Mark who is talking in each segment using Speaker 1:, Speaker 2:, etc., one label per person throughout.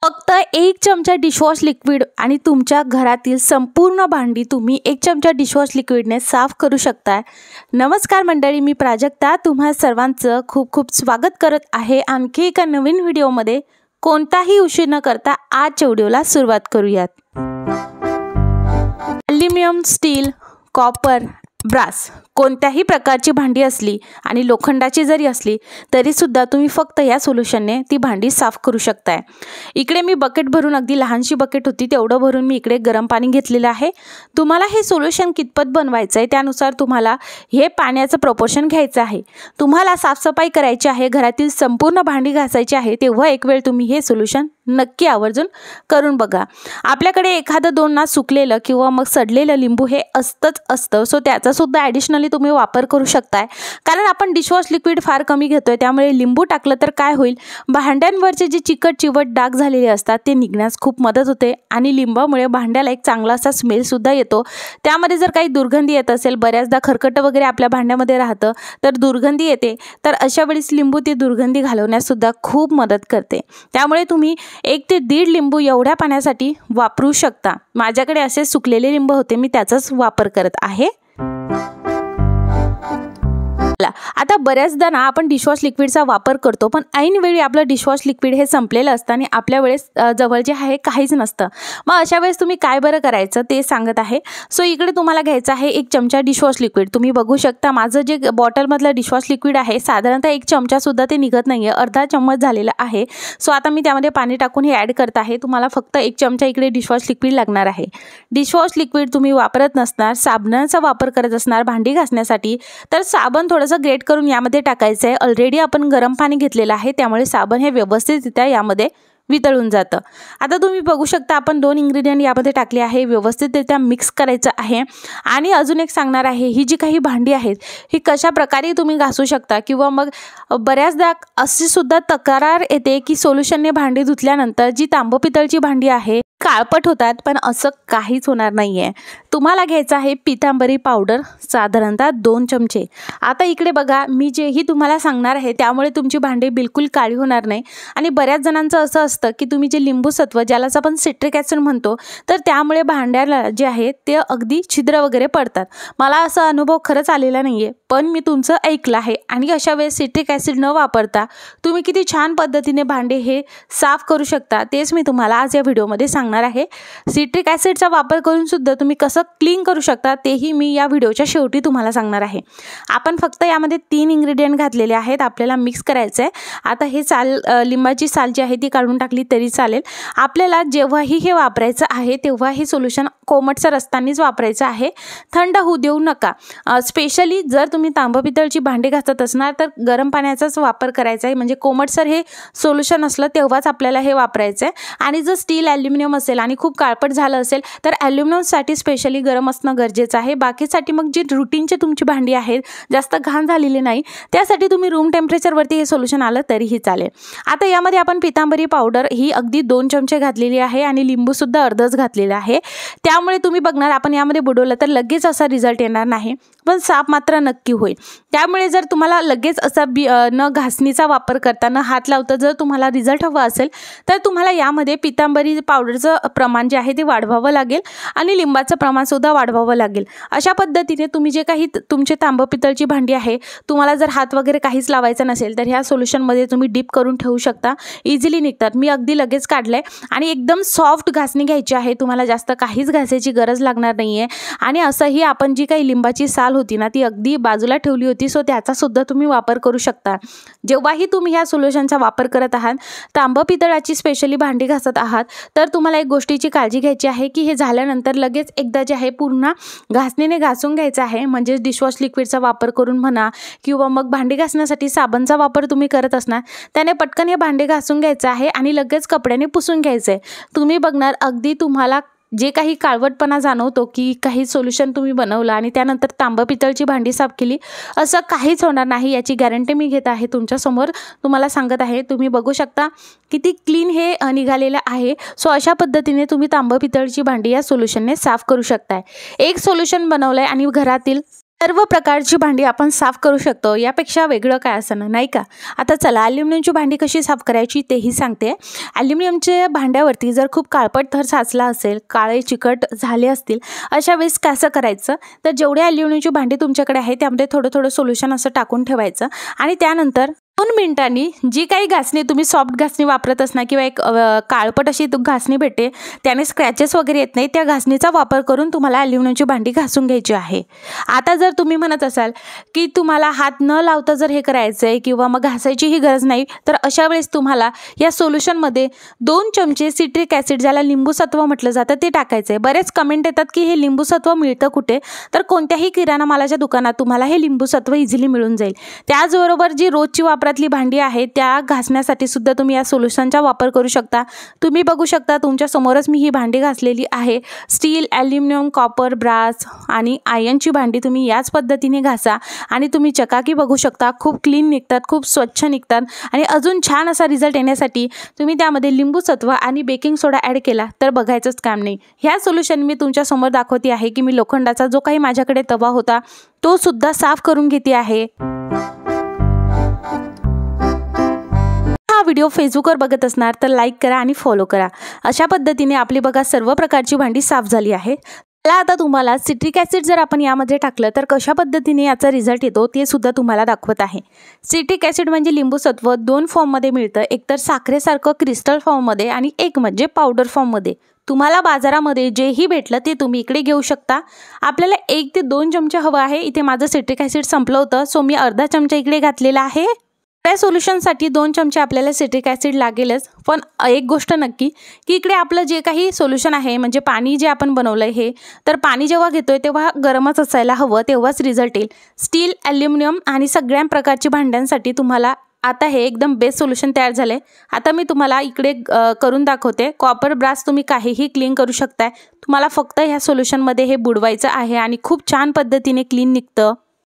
Speaker 1: फक्त 1 चमचा dishwash liquid आणि तुमच्या घरातील संपूर्ण भांडी तुम्ही 1 चमचा डिशवॉश लिक्विडने साफ करू शकता। नमस्कार मंडळी, मी प्राजक्ता तुम्हा सर्वांचं खूप खूप स्वागत करत आहे आणखी एका नवीन व्हिडिओमध्ये। कोणताही उशीर न करता आजच्या व्हिडिओला सुरुवात करूयात। ॲल्युमिनियम, स्टील, कॉपर, ब्रास कोणत्याही प्रकारची भांडी असली आणि लोखंडाची जरी असली तरी सुद्धा तुम्ही फक्त या सोल्युशनने ती भांडी साफ करू शकताय। इकडे मी बकेट भरून, अगदी लहानशी बकेट होती तेवढं भरून मी इकडे गरम पाणी घेतलेलं आहे। तुम्हाला हे सोल्युशन कितपत बनवायचं आहे त्यानुसार तुम्हाला हे पाण्याचं प्रोपोर्शन घ्यायचं आहे। तुम्हाला साफसफाई करायची आहे, घरातील संपूर्ण भांडी घासायची आहे, तेव्हा एक वेळ तुम्ही हे सोल्युशन नक्की आवर्जून करून बघा। आपल्याकडे एखादं दोन ना सुकलेलं किंवा मग सडलेलं लिंबू हे असतं, सो त्याचा सुद्धा ॲडिशनली तुम्ही वापर करू शकताय। कारण आपण डिशवॉश लिक्विड फार कमी घेतोय त्यामुळे लिंबू टाकलं तर काय होईल, भांड्यांवरचे जे चिकट चिवट डाग झालेले असतात ते निघण्यास खूप मदत होते आणि लिंबामुळे भांड्याला एक चांगला असा स्मेल सुद्धा येतो। त्यामध्ये जर काही दुर्गंधी येत असेल, बऱ्याचदा खरकट वगैरे आपल्या भांड्यामध्ये राहतं तर दुर्गंधी येते, तर अशा वेळेस लिंबू ती दुर्गंधी घालवण्यास सुद्धा खूप मदत करते। त्यामुळे तुम्ही 1 ते 1.5 लिंबू एवढ्या पाण्यासाठी वापरू शकता। माझ्याकडे असे सुकलेले लिंबू होते, मी त्याचाच वापर करत आहे। आता बऱ्याचदा ना आपण डिशवॉश लिक्विडचा वापर करतो, पण ऐन वेळी आपलं डिशवॉश लिक्विड हे संपलेलं असतं आणि आपल्या वेळेस जवळ जे आहे काहीच नसतं। मग अशा वेळेस तुम्ही काय बरं करायचं ते सांगत आहे। सो इकडे तुम्हाला घ्यायचं आहे 1 चमचा डिशवॉश लिक्विड। तुम्ही बघू शकता माझं जे बॉटलमधलं डिशवॉश लिक्विड आहे साधारणतः 1 चमचा सुद्धा ते निघत नाहीये, अर्धा चम्मच झालेला आहे। सो आता मी त्यामध्ये पाणी टाकून हे ॲड करत आहे। तुम्हाला फक्त 1 चमचा इकडे डिशवॉश लिक्विड लागणार आहे। डिशवॉश लिक्विड तुम्ही वापरत नसणार, साबणाचा वापर करत असणार भांडी घासण्यासाठी, तर साबण थोडंसं ग्रेट करून यामध्ये टाकायचं आहे। ऑलरेडी आपण गरम पाणी घेतलेलं आहे त्यामुळे साबण हे व्यवस्थितरित्या यामध्ये वितळून जातं। आता तुम्ही बघू शकता आपण 2 इन्ग्रेडियंट यामध्ये टाकले आहे, व्यवस्थितरित्या मिक्स करायचं आहे। आणि अजून एक सांगणार आहे, ही जी काही भांडी आहेत ही कशा प्रकारे तुम्ही घासू शकता किंवा मग बऱ्याचदा अशी सुद्धा तक्रार येते की सोल्युशनने भांडी धुतल्यानंतर जी तांब पितळची भांडी आहे काळपट होतात, पण असं काहीच होणार नाहीये। तुम्हाला घ्यायचं आहे पितांबरी पावडर, साधारणतः 2 चमचे। आता इकडे बघा, मी जेही तुम्हाला सांगणार आहे त्यामुळे तुमची भांडी बिलकुल काळी होणार नाही। आणि बऱ्याच जणांचं असं असतं की तुम्ही जे लिंबू सत्व ज्यालाच आपण सिट्रिक ॲसिड म्हणतो, तर त्यामुळे भांड्याला जे आहे ते अगदी छिद्र वगैरे पडतात। मला असा अनुभव खरंच आलेला नाहीये, पण मी तुमचं ऐकलं आहे। आणि अशा वेळेस सिट्रिक ॲसिड न वापरता तुम्ही किती छान पद्धतीने भांडे हे साफ करू शकता तेच मी तुम्हाला आज या व्हिडिओमध्ये सांगणार आहे। सिट्रिक ॲसिडचा वापर करून सुद्धा तुम्ही कसं क्लीन करू शकता तेही मी या व्हिडिओच्या शेवटी तुम्हाला सांगणार आहे। आपण फक्त यामध्ये 3 इन्ग्रेडियंट घातलेले आहेत, आपल्याला मिक्स करायचं आहे। आता हे लिंबाची साल जी आहे ती काढून टाकली तरी चालेल। आपल्याला जेव्हाही हे वापरायचं आहे तेव्हा हे सोल्युशन कोमटसर असतानाच वापरायचं आहे, थंड होऊ देऊ नका। स्पेशली जर तुम्ही तांब पितळची भांडी घासत असणार तर गरम पाण्याचाच वापर करायचा आहे, म्हणजे कोमटसर हे सोल्युशन असलं तेव्हाच आपल्याला हे वापरायचं आहे। आणि जर स्टील, ॲल्युमिनियम असेल आणि खूप काळपट झालं असेल तर ॲल्युमिनियमसाठी स्पेशली गरम असणं गरजेचं आहे। बाकीसाठी मग जी रुटीनची तुमची भांडी आहेत, जास्त घाण झालेली नाही, त्यासाठी तुम्ही रूम टेम्परेचरवरती हे सोल्युशन आलं तरीही चालेल। आता यामध्ये आपण पितांबरी पावडर ही अगदी 2 चमचे घातलेली आहे आणि लिंबू सुद्धा अर्धच घातलेला आहे। त्यामुळे तुम्ही बघणार आपण यामध्ये बुडवलं तर लगेच असा रिझल्ट येणार नाही, पण साफ मात्र नक्की होईल। त्यामुळे जर तुम्हाला लगेच असा न घासणीचा वापर करताना हात लावता जर तुम्हाला रिझल्ट हवा असेल तर तुम्हाला यामध्ये पितांबरी पावडरचं प्रमाण जे आहे ते वाढवावं लागेल आणि लिंबाचं प्रमाण सुद्धा वाढवावं लागेल। अशा पद्धतीने तुम्ही जे काही तुमचे तांब पितळची भांडी आहे, तुम्हाला जर हात वगैरे काहीच लावायचं नसेल तर ह्या सोल्युशनमध्ये तुम्ही डीप करून ठेवू शकता, इझिली निघतात। मी अगदी लगेच काढलंय आणि एकदम सॉफ्ट घासणी घ्यायची आहे, तुम्हाला जास्त काहीच घासायची गरज लागणार नाहीये। आणि असंही आपण जी काही लिंबाची साल होती ना ती अगदी बाजूला ठेवली होती, सो त्याचा सुद्धा तुम्ही वापर करू शकता। जेव्हाही तुम्ही ह्या सोल्युशनचा वापर करत आहात, तांब पितळाची स्पेशली भांडी घासत आहात, तर तुम्हाला एक गोष्टीची काळजी घ्यायची आहे की हे झाल्यानंतर लगेच एकदा जे आहे पूर्ण घासणीने घासून घ्यायचं आहे। म्हणजे डिशवॉश लिक्विडचा वापर करून म्हणा किंवा मग भांडी घासण्यासाठी साबणचा वापर तुम्ही करत असणार, त्याने पटकन हे भांडे घासून घ्यायचं आहे आणि लगेच कपड्याने पुसून घ्यायचं आहे। तुम्ही बघणार अगदी तुम्हाला जे काही काळवटपणा जाणवतो की काही सोल्युशन तुम्ही बनवलं आणि त्यानंतर तांब पितळची भांडी साफ केली, असं काहीच होणार नाही, याची गॅरंटी मी घेत आहे, तुमच्यासमोर तुम्हाला सांगत आहे। तुम्ही बघू शकता किती क्लीन हे निघालेलं आहे। सो अशा पद्धतीने तुम्ही तांब पितळची भांडी या सोल्युशनने साफ करू शकताय। एक सोल्युशन बनवलंय आणि घरातील सर्व प्रकारची भांडी आपण साफ करू शकतो, यापेक्षा वेगळं काय असणं, नाही का? आता चला ॲल्युमिनियमची भांडी कशी साफ करायची तेही सांगते. ॲल्युमिनियमच्या भांड्यावरती जर खूप काळपट थर साचला असेल, काळे चिकट झाले असतील, अशा वेळेस कसं करायचं, तर जेवढे ॲल्युमिनियमची भांडी तुमच्याकडे आहे त्यामध्ये थोडं थोडं सोल्युशन असं टाकून ठेवायचं आणि त्यानंतर 2 मिनिटांनी जी काही घासणी तुम्ही सॉफ्ट घासणी वापरत असणार किंवा एक काळपट अशी घासणी भेटते, त्याने स्क्रॅचेस वगैरे येत नाही, त्या घासणीचा वापर करून तुम्हाला ॲल्युमिनियमची भांडी घासून घ्यायची आहे. आता जर तुम्ही म्हणत असाल की तुम्हाला हात न लावता जर हे करायचं आहे किंवा मग घासायचीही गरज नाही, तर अशा वेळेस तुम्हाला या सोल्युशनमध्ये 2 चमचे सिट्रिक ॲसिड, ज्याला लिंबूसत्व म्हटलं जातं, ते टाकायचं आहे. बरेच कमेंट येतात की हे लिंबूसत्व मिळतं कुठे, तर कोणत्याही किराणा मालाच्या दुकानात तुम्हाला हे लिंबूसत्व इझिली मिळून जाईल. त्याचबरोबर जी रोजची वापरातली भांडी आहे त्या घासण्यासाठी सुद्धा तुम्ही या सोल्युशनचा वापर करू शकता. तुम्ही बघू शकता तुमच्या समोरच मी ही भांडी घासलेली आहे. स्टील, ॲल्युमिनियम, कॉपर, ब्रास आणि आयर्नची भांडी तुम्ही याच पद्धतीने घासा आणि तुम्ही चकाकी बघू शकता, खूप क्लीन निघतात, खूप स्वच्छ निघतात. आणि अजून छान असा रिझल्ट येण्यासाठी तुम्ही त्यामध्ये लिंबूसत्व आणि बेकिंग सोडा ॲड केला तर बघायचंच काम नाही. ह्या सोल्युशन मी तुमच्यासमोर दाखवते आहे की मी लोखंडाचा जो काही माझ्याकडे तवा होता तो सुद्धा साफ करून घेते आहे. व्हिडिओ फेसबुकवर बघत असणार तर लाईक करा आणि फॉलो करा. अशा पद्धतीने आपली बघा सर्व प्रकारची भांडी साफ झाली आहे. मला आता तुम्हाला सिट्रिक ॲसिड जर आपण यामध्ये टाकलं तर कशा पद्धतीने याचा रिझल्ट येतो ते सुद्धा तुम्हाला दाखवत आहे. सिट्रिक ॲसिड म्हणजे लिंबूसत्व 2 फॉर्ममध्ये मिळतं, एकतर साखरेसारखं क्रिस्टल फॉर्ममध्ये आणि एक म्हणजे पावडर फॉर्ममध्ये. तुम्हाला बाजारामध्ये जेही भेटलं ते तुम्ही इकडे घेऊ शकता. आपल्याला 1 ते 2 चमचे हवं आहे. इथे माझं सिट्रिक ॲसिड संपलं होतं, सो मी अर्धा चमचा इकडे घातलेला आहे. त्या सोल्युशनसाठी 2 चमचे आपल्याला सिट्रिक ॲसिड लागेलच. पण एक गोष्ट नक्की की इकडे आपलं जे काही सोल्युशन आहे म्हणजे पाणी जे आपण बनवलं आहे, तर पाणी जेव्हा घेतोय तेव्हा गरमच असायला हवं, तेव्हाच रिझल्ट येईल. स्टील, ॲल्युमिनियम आणि सगळ्या प्रकारची भांड्यांसाठी तुम्हाला आता हे एकदम बेस्ट सोल्युशन तयार झालं आहे. आता मी तुम्हाला इकडे करून दाखवते. कॉपर, ब्रास तुम्ही काहीही क्लीन करू शकताय. तुम्हाला फक्त ह्या सोल्युशनमध्ये हे बुडवायचं आहे आणि खूप छान पद्धतीने क्लीन निघतं.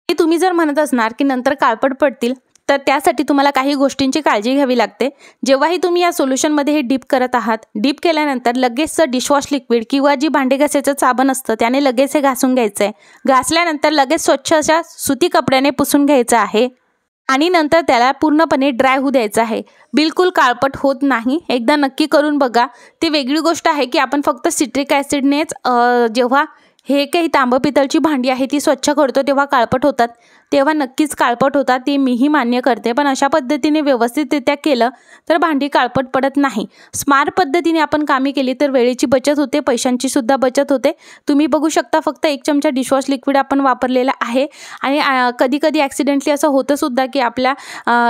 Speaker 1: हे तुम्ही जर म्हणत असणार की नंतर काळपट पडतील, तर त्यासाठी तुम्हाला काही गोष्टींची काळजी घ्यावी लागते. जेव्हाही तुम्ही या सोल्युशनमध्ये हे डीप करत आहात, डीप केल्यानंतर लगेचचं डिशवॉश लिक्विड किंवा जी भांडे घासायचं साबण असतं त्याने लगेच हे घासून घ्यायचं आहे. घासल्यानंतर लगेच स्वच्छ अशा सुती कपड्याने पुसून घ्यायचं आहे आणि नंतर त्याला पूर्णपणे ड्राय होऊ द्यायचं आहे. बिलकुल काळपट होत नाही, एकदा नक्की करून बघा. ती वेगळी गोष्ट आहे की आपण फक्त सिट्रिक ॲसिडनेच जेव्हा हे काही तांबं पितळची भांडी आहे ती स्वच्छ करतो तेव्हा काळपट होतात, तेव्हा नक्कीच काळपट होतात, ते मीही मान्य करते. पण अशा पद्धतीने व्यवस्थितरित्या केलं तर भांडी काळपट पडत नाही. स्मार्ट पद्धतीने आपण कामे केली तर वेळेची बचत होते, पैशांची सुद्धा बचत होते. तुम्ही बघू शकता फक्त 1 चमचा डिशवॉश लिक्विड आपण वापरलेला आहे आणि कधी कधी ॲक्सिडेंटली असं होतं सुद्धा की आपल्या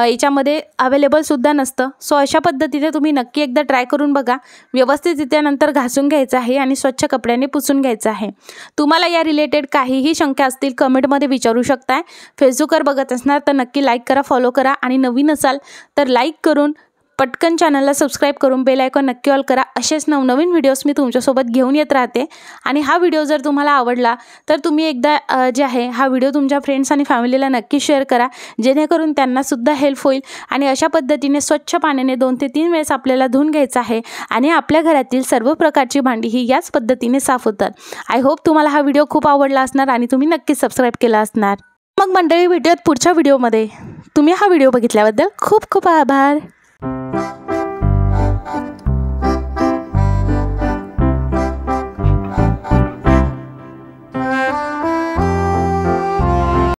Speaker 1: याच्यामध्ये अवेलेबल सुद्धा नसतं. सो अशा पद्धतीने तुम्ही नक्की एकदा ट्राय करून बघा. व्यवस्थितरित्या नंतर घासून घ्यायचं आहे आणि स्वच्छ कपड्याने पुसून घ्यायचं आहे. तुम्हाला या रिलेटेड काहीही शंका असतील कमेंटमध्ये विचारू शकताय. फेसबुकवर बघत असणार तर नक्की लाईक करा, फॉलो करा आणि नवीन असाल तर लाईक करून पटकन चॅनलला सबस्क्राईब करून बेल आयकॉन नक्की ऑल करा. असेच नवनवीन व्हिडिओज मी तुमच्यासोबत घेऊन येत राहते. आणि हा व्हिडिओ जर तुम्हाला आवडला तर तुम्ही एकदा जे आहे हा व्हिडिओ तुमच्या फ्रेंड्स आणि फॅमिलीला नक्की शेअर करा, जेणेकरून त्यांनासुद्धा हेल्प होईल. आणि अशा पद्धतीने स्वच्छ पाण्याने 2 ते 3 वेळेस आपल्याला धुवून घ्यायचं आहे आणि आपल्या घरातील सर्व प्रकारची भांडी ही याच पद्धतीने साफ होतात. आय होप तुम्हाला हा व्हिडिओ खूप आवडला असणार आणि तुम्ही नक्कीच सबस्क्राईब केला असणार. मग मंडळी, भेटूयात पुढच्या व्हिडिओमध्ये. तुम्ही हा व्हिडिओ बघितल्याबद्दल खूप खूप आभार.